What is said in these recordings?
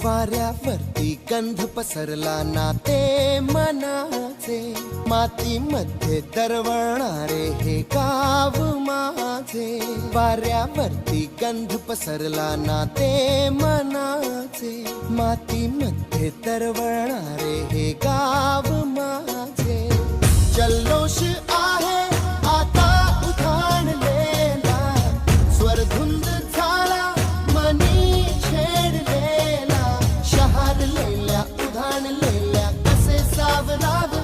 वाऱ्यावरती गंध पसरला ना ते मनाचे, मातीमध्ये दरवळणारे हे गाव माझे. वाऱ्यावरती गंध पसरला ना ते मनाचे, मातीमध्ये दरवळणारे हे गाव माझे. जल्लोष आहे आता उधाणलेला, स्वरधुंद झाला मनी छेडलेला. शहारलेल्या उधाणलेल्या कसे सावरावे,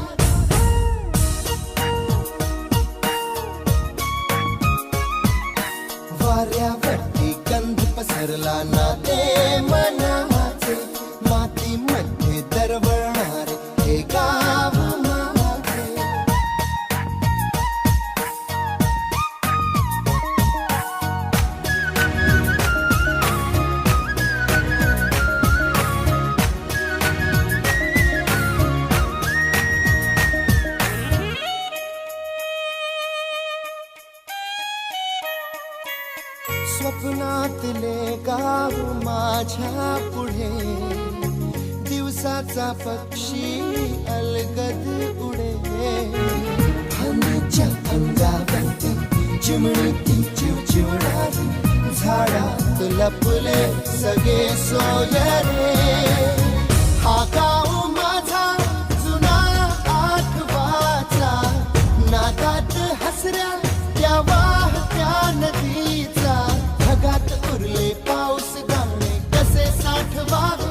वाऱ्यावरती गंध पसरला ना ते मनाचे, मातीमध्ये दरवळणारे हे गाव माझे. स्वप्नातले गाव माझ्या पुढे, दिवसाचा पक्षी अलगद उडे. हनीच्या अंगावरती चिमणीती चिवचिवणारी, झाडात लपले सगळे सोयरे. हा गाव माझा जुना आठवाचा, नादात हसऱ्या त्या वाहत्या नदीचा. ढगात उरले पाऊस गाणे कसे साठवावे,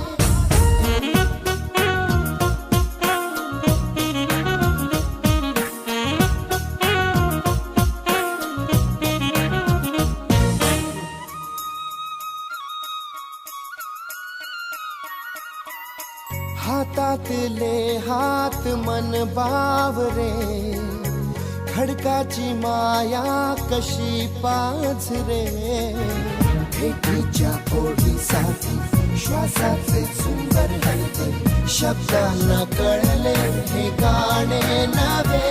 हातातले हात मन बावरे. खडकाची माया कशी पाझरे, भेटीच्या ओढीसाठी श्वासाचे सुंदर हलते. शब्दांना कळले हे गाणे नवे.